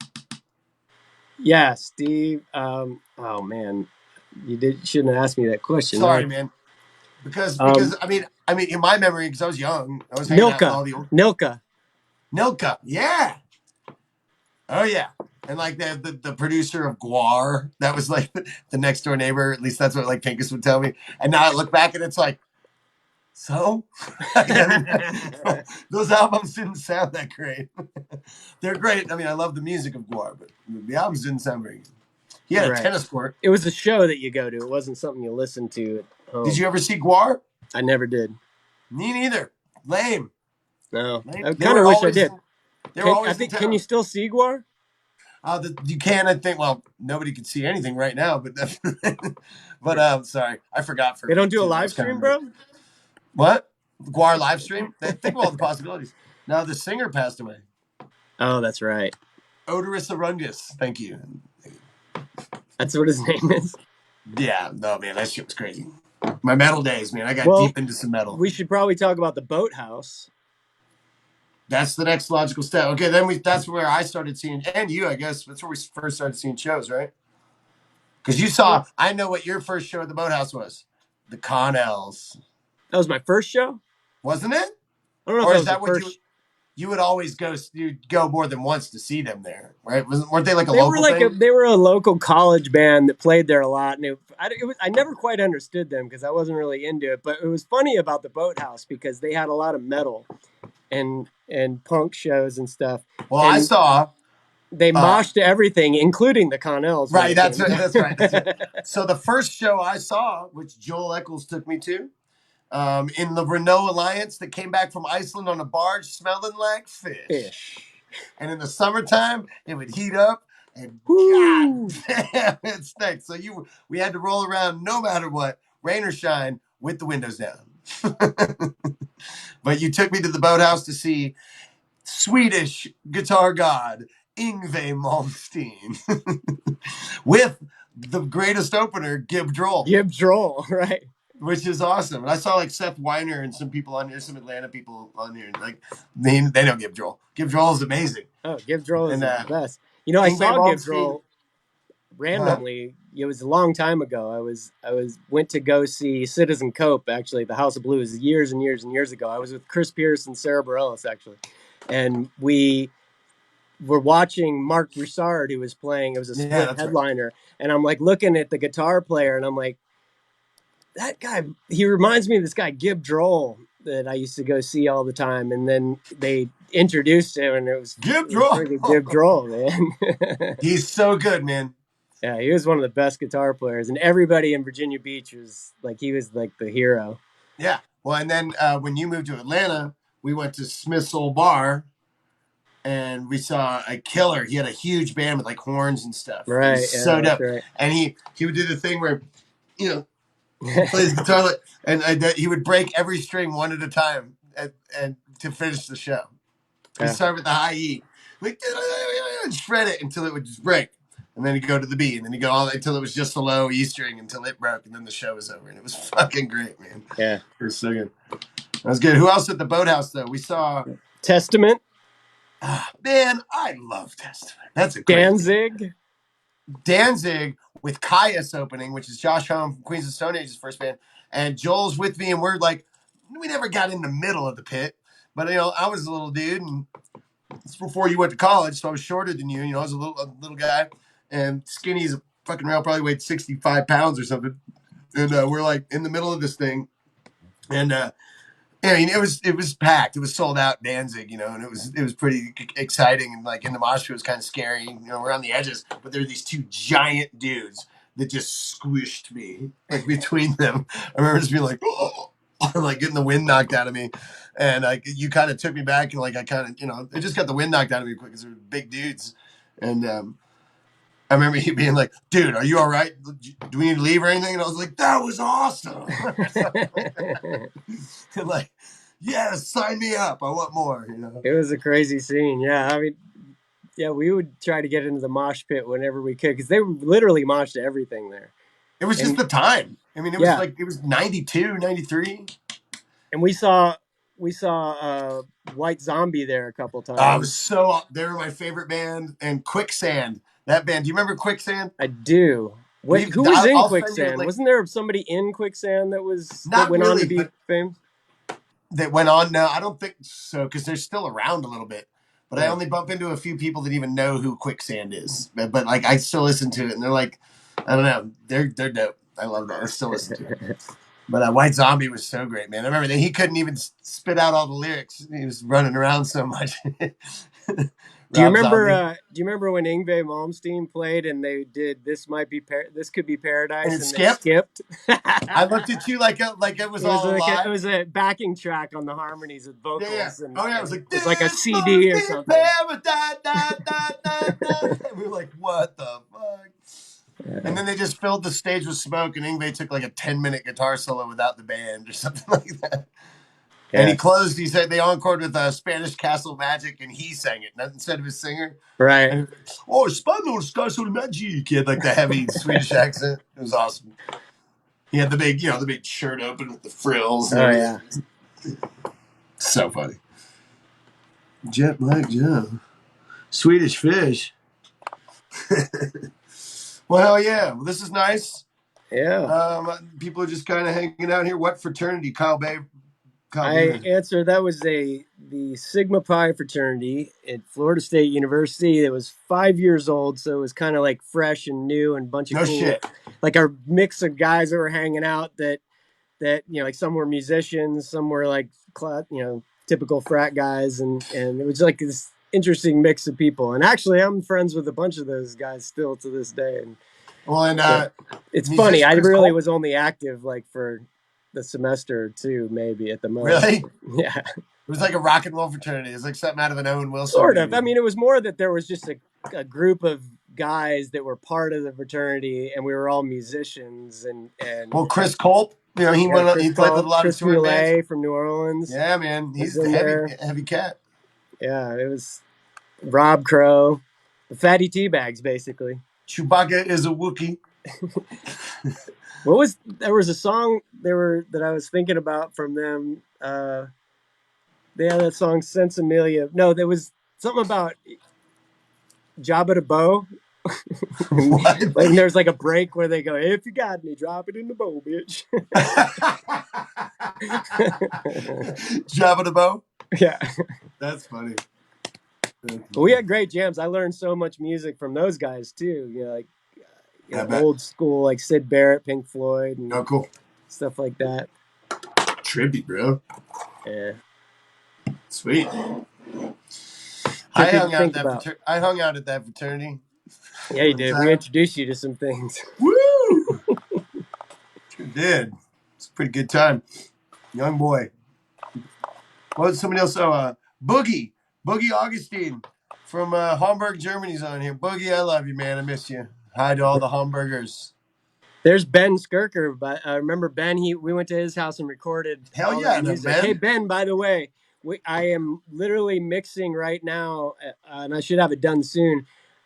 Yeah, Steve. Oh man, shouldn't have asked me that question. Sorry, man. Because Um, I mean in my memory, because I was young, I was hanging out with Nilka, all the old Nilka. Nilka. Yeah. Oh yeah. And like the producer of Guar, that was like the next door neighbor. At least that's what like Pincus would tell me. And now I look back and it's like So those albums didn't sound that great. They're great. I mean, I love the music of Guar, but the albums didn't sound very good. He had a Right. tennis court. It was a show that you go to. It wasn't something you listened to at home. Did you ever see Guar? I never did. Me neither. Lame. No. Lame. I They kind were of wish I always did. they were I always in think can you town. still see Guar? You can, I think. Well, nobody can see anything right now, but sorry, I forgot. They don't do a That live was kind stream, of rude. bro? What? Guar live stream? Think of all the possibilities. Now the singer passed away. Oh, that's right. Odorous Arungus. Thank you. That's what his name is. Yeah, no, man, that shit was crazy. My metal days, man. I got Well, deep into some metal. we should probably talk about the Boathouse. That's the next logical step. Okay, that's where I started seeing, and you, I guess, that's where we first started seeing shows, right? Because you saw, I know what your first show at the Boathouse was. The Connells. That was my first show. Wasn't it? I don't know if Or that is was the that what first. you would always go, you'd go more than once to see them there, right? Weren't they like a local thing? They were a local college band that played there a lot, and I never quite understood them because I wasn't really into it. But it was funny about the Boathouse because they had a lot of metal and punk shows and stuff, Well, I and saw, they moshed to everything, including the Connells when right, they came. that's right. That's right. So the first show I saw, which Joel Eckels took me to, in the Renault Alliance that came back from Iceland on a barge smelling like fish. Fish. And in the summertime, it would heat up and Woo! God damn, it stinks. So we had to roll around no matter what, rain or shine, with the windows down. But you took me to the Boathouse to see Swedish guitar god Yngwie Malmsteen with the greatest opener, Gib Droll. Gib Droll, right? Which is awesome. And I saw like Seth Weiner and some people on here, some Atlanta people on here. Like they don't Gib Droll. Gib Droll is amazing. Oh, Gib Droll is And the best. You know, I Yngwie saw Gib Malmsteen. Droll randomly. It was a long time ago. I went to go see Citizen Cope actually at the House of Blues years and years and years ago. I was with Chris Pierce and Sarah Bareilles actually, and we were watching Mark Broussard who was playing. It was a split headliner, right. And I'm like looking at the guitar player, and I'm like, that guy. He reminds me of this guy Gib Droll that I used to go see all the time, and then they introduced him, and it was Gib Droll. Gib Droll, man. He's so good, man. Yeah, he was one of the best guitar players, and everybody in Virginia Beach was like, he was like the hero. Yeah. Well, and then when you moved to Atlanta, we went to Smith's Old Bar, and we saw a killer. He had a huge band with like horns and stuff. Right. So dope. Right. And he would do the thing where, you know, he plays guitar and he would break every string one at a time and to finish the show. He'd start with the high E, like, and shred it until it would just break. And then he'd go to the B, and then he'd go all until it was just a low E string until it broke, and then the show was over. And it was fucking great, man. Yeah. It was so good. That was good. Who else at the Boathouse, though? We saw Testament. Man, I love Testament. That's a great Danzig with Caius opening, which is Josh Homme from Queens of Stone Age's first band. And Joel's with me, and we're like, we never got in the middle of the pit. But, you know, I was a little dude, and it's before you went to college, so I was shorter than you. You know, I was a little guy, and skinny as a fucking rail, probably weighed 65 pounds or something. And we're like in the middle of this thing, and yeah, I mean, it was packed. It was sold out Danzig, you know, and it was pretty exciting. And like in the mosh pit, it was kind of scary. You know, we're on the edges, but there were these two giant dudes that just squished me like between them. I remember just being like, oh, like getting the wind knocked out of me, and like you kind of took me back, and like I kind of, you know, it just got the wind knocked out of me quick because they were big dudes, and I remember he being like, dude, are you all right? Do we need to leave or anything? And I was like, that was awesome. And like, yeah, sign me up. I want more, you know. It was a crazy scene. Yeah. I mean, yeah, we would try to get into the mosh pit whenever we could because they literally moshed everything there. It was just the time. I mean, it was like, it was 92, 93. And we saw White Zombie there a couple times. I was they were my favorite band. And Quicksand, that band. Do you remember Quicksand? I do. Who was in Quicksand? Wasn't there somebody in Quicksand that went on to be famous? That went on? No, I don't think so, because they're still around a little bit. But I only bump into a few people that even know who Quicksand is. But like, I still listen to it, and they're like, I don't know, they're dope. I love that. I still listen to it. But White Zombie was so great, man. I remember that he couldn't even spit out all the lyrics. He was running around so much. Do you Rob remember? Zombie, Do you remember when Yngwie Malmsteen played and they did "This Could Be and Paradise" it and they skipped. skipped? I looked at you like it was all It alive. was a backing track on the harmonies with Yeah, yeah. vocals, Oh yeah, it and was it like was like a this CD must or be something. paradise. Da, da, da, da. We were like, what the fuck? And Yeah. then they just filled the stage with smoke, and Ingve took like a 10-minute guitar solo without the band or something like that. And he Yeah. closed. He said they encored with Spanish Castle Magic, and he sang it instead of his singer. Right. And he was like, oh, Spanish Castle Magic. He had like the heavy Swedish accent. It was awesome. He had the big, the big shirt open with the frills and Oh everything. yeah. So funny. Jet Black Joe. Swedish Fish. Well, hell yeah. Well, this is nice. Yeah. People are just kind of hanging out here. What fraternity, Kyle Bay? Kyle I Beaver. answered that was the Sigma Pi fraternity at Florida State University. It was 5 years old, so it was kind of like fresh and new and a bunch of No cool, shit. like our mix of guys that were hanging out that like some were musicians, some were like typical frat guys, and it was like this interesting mix of people. And actually, I'm friends with a bunch of those guys still to this day. And Well, and it's funny. musician I Chris really Cole. was only active like for the semester or two, maybe at the most. Really? Yeah, It was like a rock and roll fraternity. It's like something out of an Owen Wilson sort of. I movie. mean, it was more that there was just a group of guys that were part of the fraternity, and we were all musicians, and Well, Chris Culp, he yeah, went. Chris He played with a Culp, lot of Chris touring bands. Moulet from New Orleans Yeah, man, was he's the in heavy, there. heavy cat. Yeah, it was Rob Crow, the Fatty Tea Bags, basically. Chewbacca is a Wookiee. There was a song that I was thinking about from them. They had that song Sense Amelia. No, there was something about Jabba the Bow. And What? like there's like a break where they go, "If you got me, drop it in the bow, bitch." Jabba the Bow. Yeah. That's funny. That's But we funny. had great jams. I learned so much music from those guys too. Like I bet. old school like Sid Barrett, Pink Floyd, and Oh, cool. stuff like that. Trippy, bro. Yeah. Sweet. Trippy to think about. I hung out at that fraternity Yeah, you one did. We time. introduced you to some things. Woo! Sure did. It's a pretty good time. Young boy. What was somebody else? Oh, Boogie. Boogie Augustine from Hamburg, Germany's on here. Boogie, I love you, man. I miss you. Hi to all the Hamburgers. There's Ben Skirker, but I remember Ben. We went to his house and recorded Hell all that yeah, no, music. Hey Ben. Ben, by the way, I am literally mixing right now, and I should have it done soon.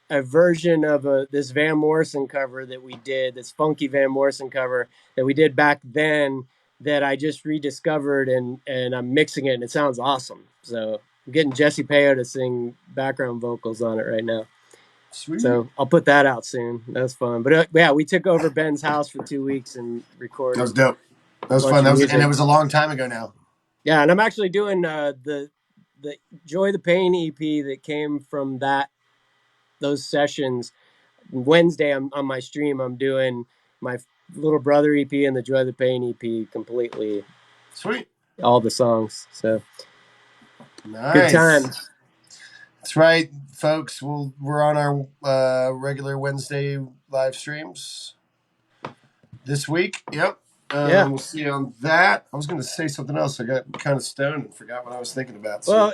A version of this Van Morrison cover that we did, this funky Van Morrison cover that we did back then, that I just rediscovered, and I'm mixing it, and it sounds awesome. So I'm getting Jesse Peo to sing background vocals on it right now. Sweet. So I'll put that out soon. That was fun. But yeah, we took over Ben's house for 2 weeks and That was recorded dope. That a was bunch fun. of And it music. was a long time ago now. Yeah, and I'm actually doing the Joy the Pain EP that came from those sessions. Wednesday, I'm on my stream. I'm doing my Little Brother EP and the Joy the Pain EP completely, Sweet. all the songs. So good Nice. times. That's right, folks. We're on our regular Wednesday live streams this week. Yep. Yeah. We'll see you on that. I was going to say something else. I got kind of stoned and forgot what I was thinking about. So, Well,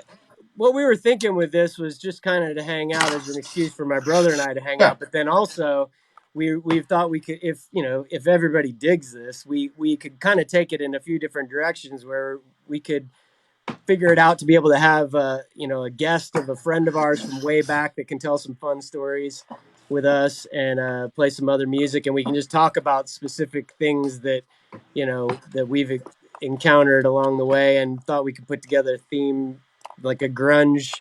what we were thinking with this was just kind of to hang out as an excuse for my brother and I to hang yeah. out, but then also we've thought we could, if everybody digs this, we could kind of take it in a few different directions where we could figure it out to be able to have a guest of a friend of ours from way back that can tell some fun stories with us and play some other music, and we can just talk about specific things that we've encountered along the way, and thought we could put together a theme like a grunge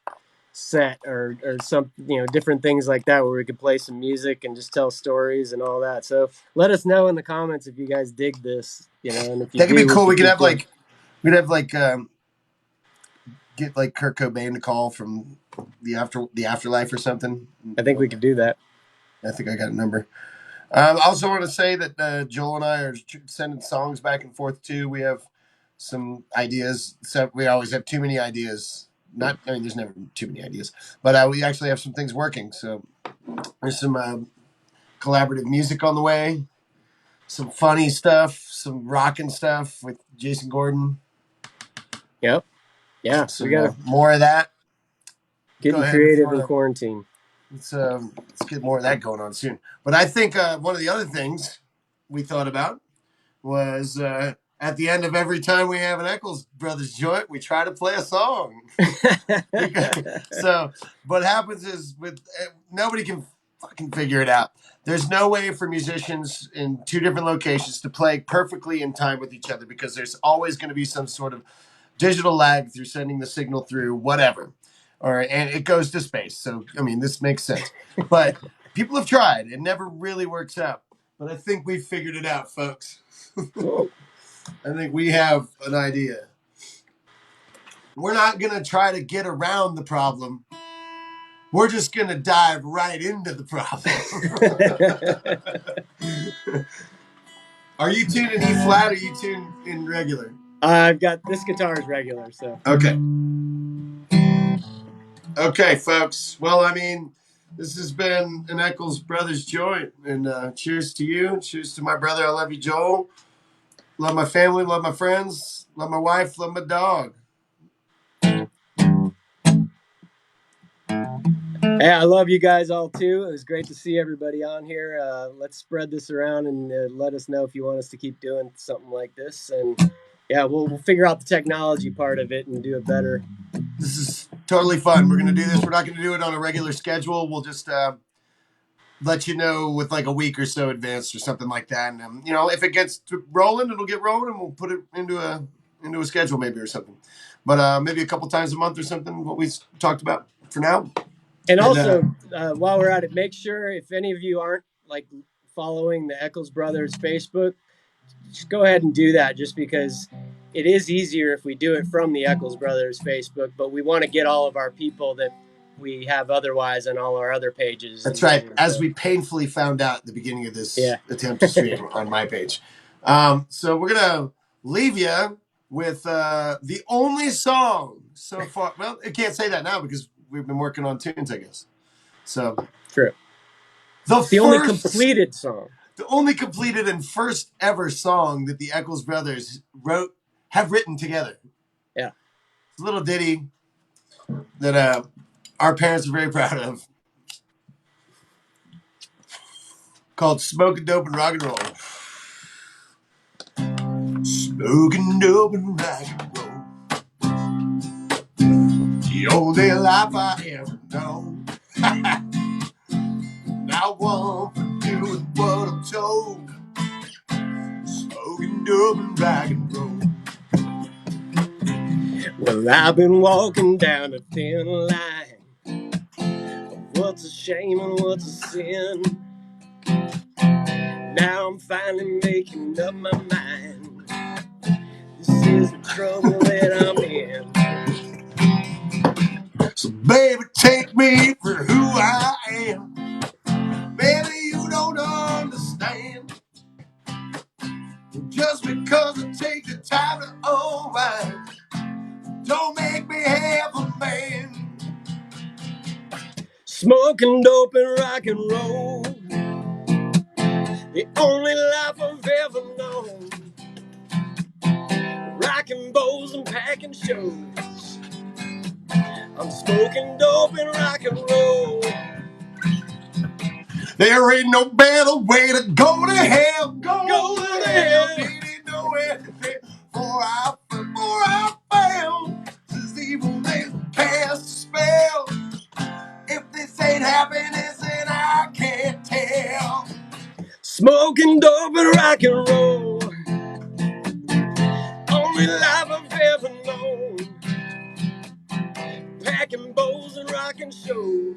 set or some different things like that where we could play some music and just tell stories and all that. So let us know in the comments if you guys dig this, and if you That could be do, we cool. could keep doing. We'd have like get like Kurt Cobain to call from the afterlife or something. I think we could do that. I think I got a number. I also want to say that Joel and I are sending songs back and forth too. We have some ideas. So we always have too many ideas. Not, I mean, there's never too many ideas, but we actually have some things working. So there's some collaborative music on the way, some funny stuff, some rocking stuff with Jason Gordon. Yep. Yeah, we Some got to more of that. Go getting ahead if you creative want in to. quarantine. Let's get more of that going on soon. But I think one of the other things we thought about was at the end of every time we have an Eckels Brothers joint, we try to play a song. So what happens is with nobody can fucking figure it out. There's no way for musicians in two different locations to play perfectly in time with each other because there's always going to be some sort of digital lag through sending the signal through whatever, or and it goes to space. So I mean, this makes sense. But people have tried; it never really works out. But I think we've figured it out, folks. Cool. I think we have an idea. We're not gonna try to get around the problem. We're just gonna dive right into the problem. Are you tuned in E flat or are you tuned in regular? I've got this guitar is regular, so Okay. Okay, folks. Well, I mean, this has been an Eckels Brothers joint, and cheers to you. Cheers to my brother. I love you, Joel. Love my family. Love my friends. Love my wife. Love my dog. hey, I love you guys all too. It was great to see everybody on here. Let's spread this around and let us know if you want us to keep doing something like this. And yeah, we'll figure out the technology part of it and do it better. This is totally fun. We're gonna do this. We're not gonna do it on a regular schedule. We'll just let you know with like a week or so advance or something like that. And if it gets rolling, it'll get rolling, and we'll put it into a schedule maybe or something. But maybe a couple times a month or something. What we talked about for now. And And also, while we're at it, make sure if any of you aren't like following the Eckels Brothers Facebook, just go ahead and do that. Just because it is easier if we do it from the Eckels Brothers Facebook, but we want to get all of our people that we have otherwise on all our other pages. That's right. And, As we painfully found out at the beginning of this yeah. attempt to stream on my page. So we're gonna leave you with the only song so far. Well, I can't say that now because we've been working on tunes, I guess. So True. the Only first, completed song. the only completed and first ever song that the Eckels brothers have written together. Yeah. It's a little ditty that our parents are very proud of, called "Smoking Dope and Rock and Roll." Smoking dope and rock and roll, the only life I ever known. Now one for doing what I'm told. Smoking dope and rock and roll. Well, I've been walking down a thin line of what's a shame and what's a sin. Now I'm finally making up my mind. This is the trouble that I'm in. So baby, take me for who I am. Baby, you don't understand. Just because I take the time to unwind, don't make me half a man. Smoking dope and rock and roll, the only life I've ever known. Rocking bows and packing shows. I'm smoking dope and rock and roll. There ain't no better way to go to hell. Go to hell. Didn't know anything for I found this evil man cast a spell. If this ain't happiness, then I can't tell. Smoking dope and rock and roll, only life I've ever known. Packing bows and rocking shows.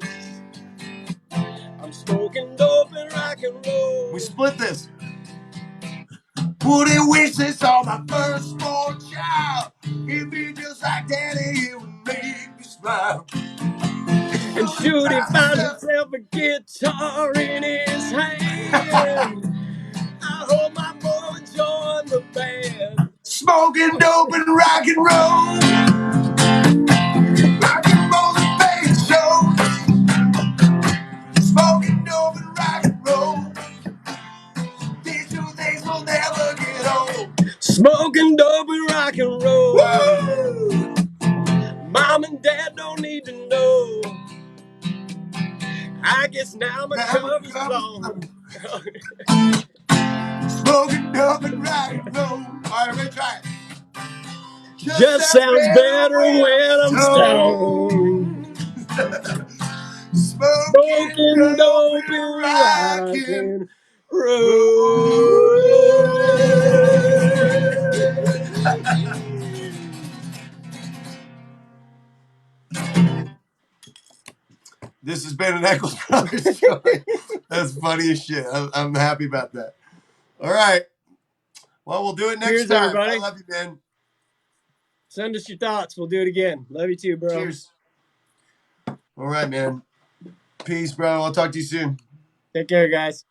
I'm smoking dope and rock and roll. We split this. Wouldn't wish this on my firstborn child. He'd be just like Daddy, he would make me smile. And should he find himself a guitar in his hand, Smoking dope and rock and roll. Rock and roll the face show. Smoking dope and rock and roll. These two things will never get old. Smoking dope and rock and roll. Woo! Mom and dad don't need to know. I guess now my cover's blown. Smoking dope and rock and roll. All right, everybody try it. Just sounds better when I'm stoned. stoned. Smoking Smoking dope dope and and rocking. rockin' roll. This has been an Eckels Brothers story. That's funny as shit. I'm happy about that. All right. Well, we'll do it next Cheers, time. everybody. I love you, man. Send us your thoughts. We'll do it again. Love you too, bro. Cheers. All right, man. Peace, bro. I'll talk to you soon. Take care, guys.